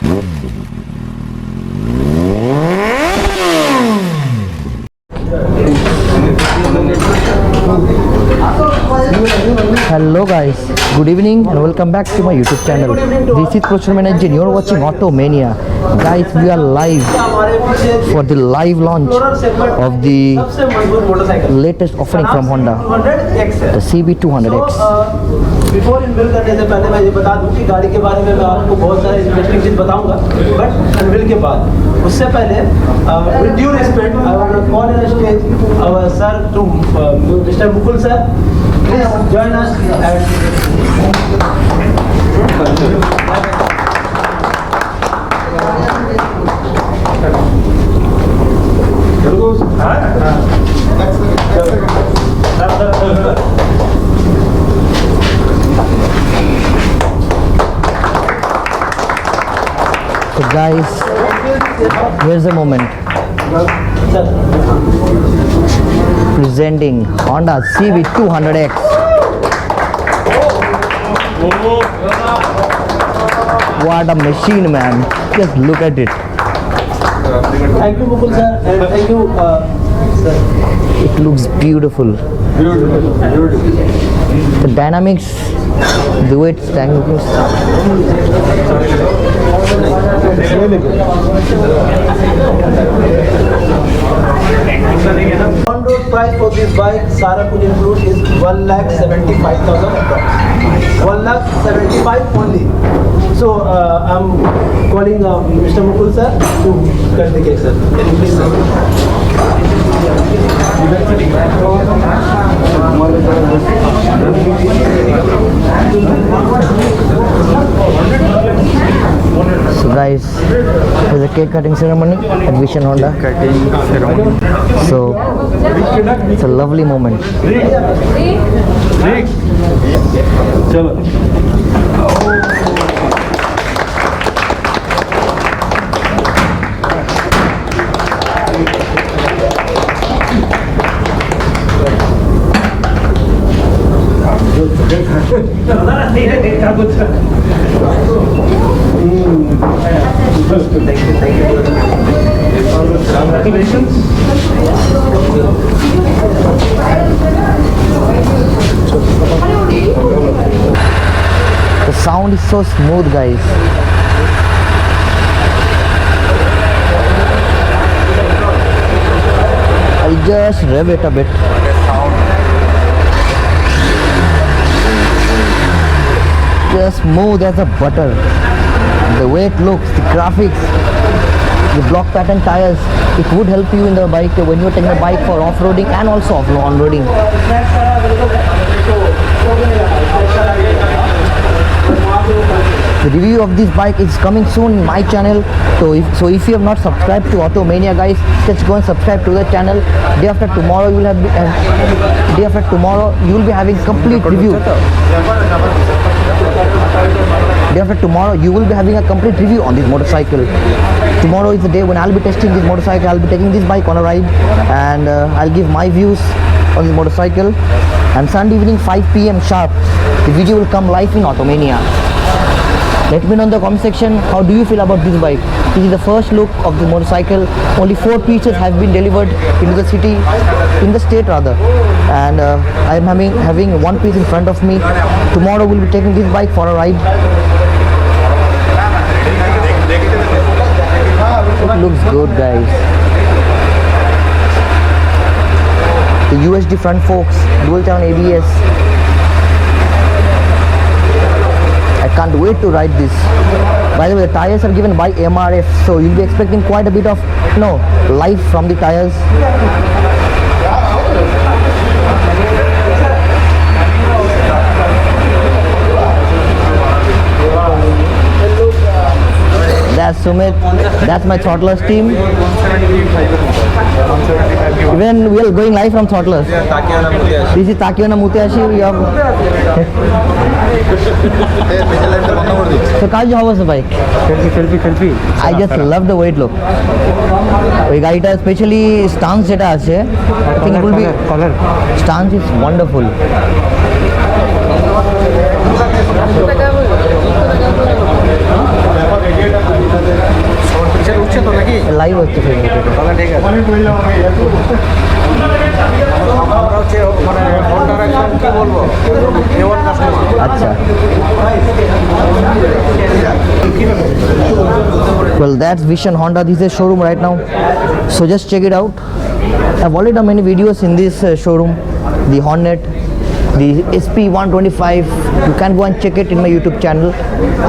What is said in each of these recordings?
Hello guys, good evening and welcome back to my YouTube channel. This is Procurement Engine. You're watching Automania. Guys, we are live for the live launch of the latest offering from Honda, the CB 200X. Before inbuilt करने से पहले मैं ये बता दूं कि गाड़ी के बारे में मैं आपको बहुत सारे इंटरेस्टिंग चीज़ बताऊंगा, बट अनबिल्ड के बाद उससे पहले with due respect I want to call in stage our sir to mister Mukul sir, please join us So guys, here's the moment. Presenting Honda CB 200X. What a machine, man. Just look at it. Thank you Mukul sir, and thank you sir. It looks beautiful. The dynamics, the way it's dynamics. On road price for this bike, सारा कुछ include is 1,75,000 approx. 1,75,000 only. So I'm calling Mr. Mukul sir to cut the cake, sir. Can you please sir? So guys, there's a cake cutting ceremony at Vision Honda. So it's a lovely moment. Congratulations. The sound is so smooth, guys. I'll just rev it a bit. Just smooth as a butter. The way it looks, the graphics, the block pattern tires, it would help you in the bike when you're taking a bike for off-roading and also on-roading. The review of this bike is coming soon in my channel. So if you have not subscribed to Automania, guys, just go and subscribe to the channel. Day after tomorrow you will be having complete review. Day after tomorrow you will be having a complete review on this motorcycle. Tomorrow is the day when I'll be testing this motorcycle. I'll be taking this bike on a ride and I'll give my views on this motorcycle. And Sunday evening 5 PM sharp, the video will come live in Automania. Let me know in the comment section, how do you feel about this bike? This is the first look of the motorcycle. Only 4 pieces have been delivered into the city, in the state rather. And I am having one piece in front of me. Tomorrow we'll be taking this bike for a ride. It looks good, guys. The USD front forks, dual channel ABS. I can't wait to ride this. By the way, the tires are given by MRF, so you'll be expecting quite a bit of life from the tires. That's Sumit, that's my Throttlers team. Even we are going live from Throttlers. This is Takiona Mutiashi. So how was the bike? Selfie. I just love the way it looks. We got it especially stance jeta ache. I think it will be color. Stance is wonderful. Live হচ্ছে ফেসবুকে। তাহলে ঠিক আছে। আমরা হচ্ছে মানে হন্ডার একদম কি বলবো A1 কাস্টমার। আচ্ছা। Well, that's Vision Honda. This is showroom right now, so just check it out. I've already done many videos in this showroom. The Hornet, the SP125. You can go and check it in my YouTube channel.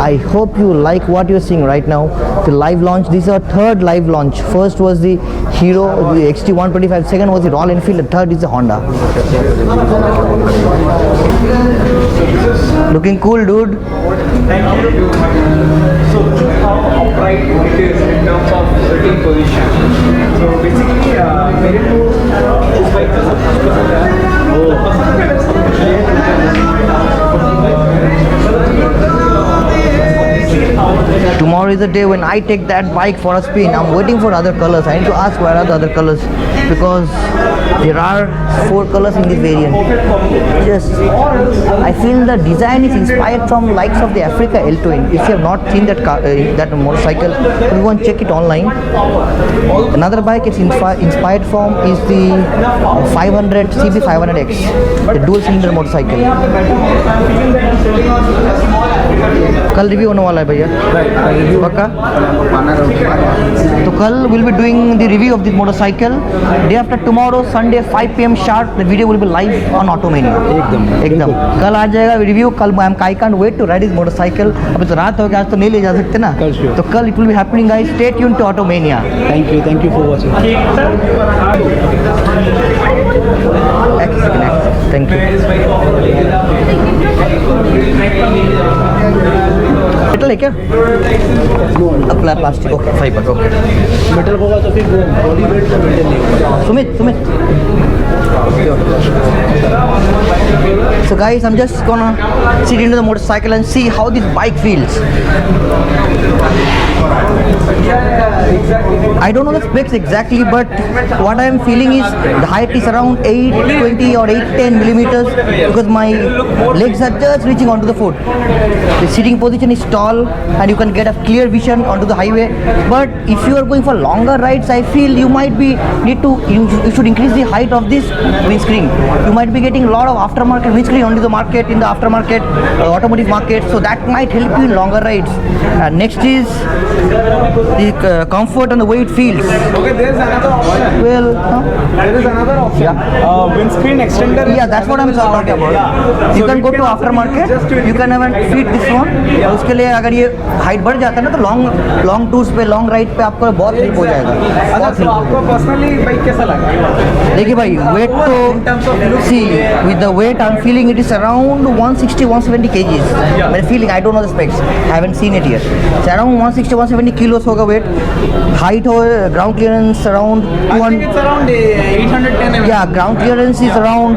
I hope you like what you're seeing right now. The live launch. This is our third live launch. First was the Hero, the XT125. Second was the Royal Enfield. The third is the Honda. Looking cool, dude. Thank you. So this is how upright it is in terms of sitting position. So basically, मेरे को इस bike का सब कुछ पसंद है। Tomorrow is the day when I take that bike for a spin. I'm waiting for other colors. I need to ask where are the other colors, because there are 4 colors in this variant. Just, I feel the design is inspired from likes of the Africa L-Twin. If you have not seen that car, that motorcycle, you go and check it online. Another bike it's inspired from is the 500 CB 500X, the dual cylinder motorcycle. कल review होने वाला है भैया, पक्का? तो कल will be doing the review of this motorcycle. Day after tomorrow Sunday 5 PM sharp the video will be live on Automania. एकदम कल आ जाएगा वीडियो. कल I can't wait to ride this motorcycle. अभी तो रात हो गया, आज तो नहीं ले जा सकते ना, तो कल it will be happening guys. Stay tuned to Automania. Thank you for watching. Thank you. Metal है क्या? अपना plastic. Okay, fibre. Okay, metal होगा तो फिर बॉडी वेट का मेटल नहीं होगा. Sumit. So guys, I'm just gonna sit into the motorcycle and see how this bike feels. I don't know the specs exactly, but what I am feeling is the height is around 820 or 810 millimeters, because my legs are just reaching onto the foot. The sitting position is tall and you can get a clear vision onto the highway. But if you are going for longer rides, I feel you might be you should increase the height of this windscreen. You might be getting a lot of aftermarket windscreen onto the market, in the aftermarket automotive market, so that might help you in longer rides. Next is the comfort and the way it feels. Okay, there's another option. Well, There is another option. Windscreen extender. yeah, that's what I'm talking about. You can go to aftermarket, you can even fit this one. और उसके लिए अगर ये height बढ़ जाता है ना, तो लॉन्ग टूर्स पे, लॉन्ग राइड पे आपको बहुत हेल्प हो जाएगा. अच्छा, तो आपको पर्सनली बाइक कैसा लगा? देखिए भाई, वेट तो see with the weight I am feeling it is around 160-170 kgs. मैं feeling, I don't know the specs, I haven't seen it here. Around 160-170 kilos होगा वेट. हाइट हो, ground clearance around 200. It's around 810 mm. Yeah, ground clearance is around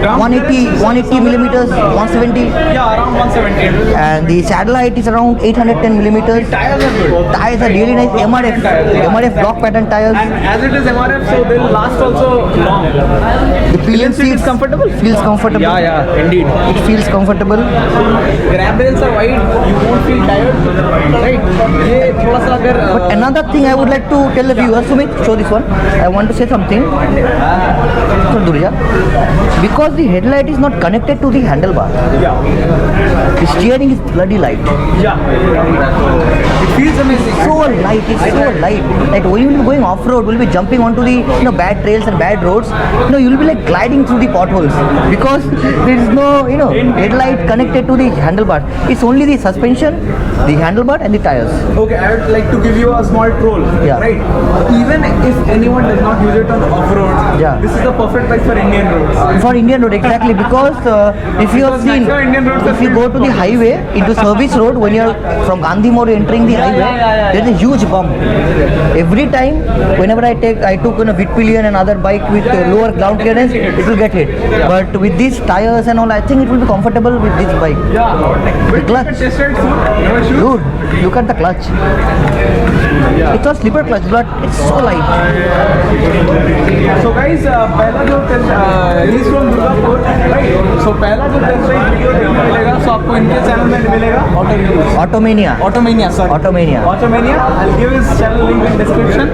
180 millimeters, 170. Yeah, around 170. And the saddle height is around 810 millimeters. Tires are good. Tires are really nice. MRF block pattern tires. And as it is MRF, so they'll last also long. The pillion seat is comfortable. Feels comfortable. Yeah, indeed. It feels comfortable. Grab rails are wide. You won't feel tired, right? ये थोड़ा सा अगर But another thing I would like to tell the viewers, Sumit, show this one. I want to say something. So Durja, because the headlight is not connected to the handlebar, the steering is bloody light. it feels amazing. So light, it's so light. Like when you will be going off road, we'll be jumping onto the bad trails and bad roads. You'll be like gliding through the potholes, because there is no headlight connected to the handlebar. It's only the suspension, the handlebar, and the tires. Okay, I would like to give you a small troll. Yeah. Right. Even if anyone does not use it on off-road, Yeah. this is the perfect bike for Indian roads. For Indian road, exactly, because if you have Because seen, maximum Indian roads are if you go to the highway into service road, when you're from Gandhi Mode entering the highway, there's a huge bump. Every time, whenever I took bit pillion and other bike with lower ground clearance, it will get hit. But with these tires and all, I think it will be comfortable with this bike. The clutch. Test ride soon. No issues. Dude, look at the clutch. It's all slipper clutch, but it's so light. So guys, पहला जो he's from Durgapur, right? So पहला जो test drive video देखने मिलेगा, so आपको इनके channel में मिलेगा Automania. Automania, sorry. Automania. Automania. I'll give his channel link in description.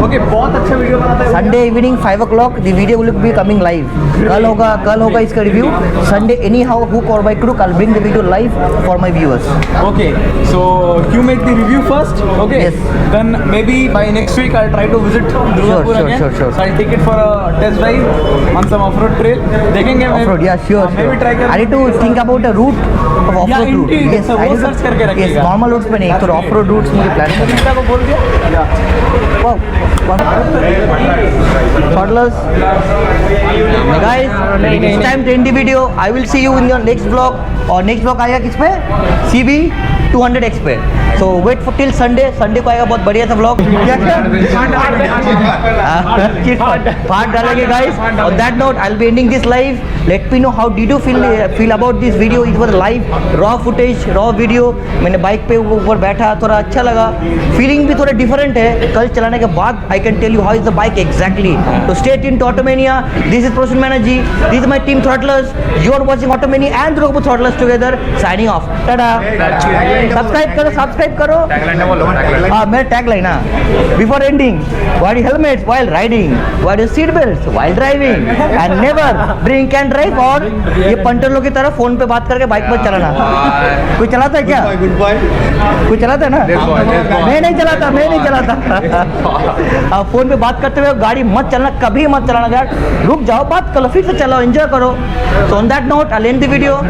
Okay, बहुत अच्छा वीडियो बनाता है. Sunday evening 5 o'clock the video will be coming live. कल होगा इसका review. Sunday anyhow hook or by crook I'll bring the video live for my viewers. Okay, so you make the review first. Okay. Yes. Then maybe by next week I'll try to visit Durgapur again. Sure. So I'll take it for a test drive on some off-road trail. देखेंगे Off-road, yeah, sure. Maybe try I need to think about a route of off-road route. Yes, I need search करके to. Yes, normal routes पे नहीं, तो off-road routes मुझे plan करना है. Insta को बोल दिया. Wow. Throttlers. Guys, it's time to end the video. I will see you in your next vlog. और next vlog आएगा किस पे? CB 200X पे. So wait for till Sunday. Sunday को आएगा बहुत बढ़िया सा vlog. पार्ट डालेंगे guys. On that note, I'll be ending this live. Let me know how did you feel about this video. It was live, raw footage, raw video. मैंने bike पे ऊपर बैठा, थोड़ा अच्छा लगा. फीलिंग भी थोड़ा डिफरेंट है. कल चलाने के बाद I can tell you how is the bike exactly. So stay tuned to Automania. This is Proshin Banerjee. This is my team Throttlers. You are watching Automania and Durgapur Throttlers together. Signing off. Tada. Subscribe करो. हाँ मेरा tag line ना. Before ending, wear your helmets while riding, wear your seat belts while driving, and never drink and drive. और ये punter लोग की तरह phone पे बात करके बाइक मत चलाना. कोई चलाता है क्या? कोई चलाता है ना? मैं नहीं चलाता. फोन पे बात करते हुए गाड़ी मत चलाना, कभी मत चलाना यार. रुक जाओ, बात करो, फिर से चलाओ, एंजॉय करो. So on that note, I'll end the video.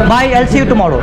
Bye. I'll see you tomorrow.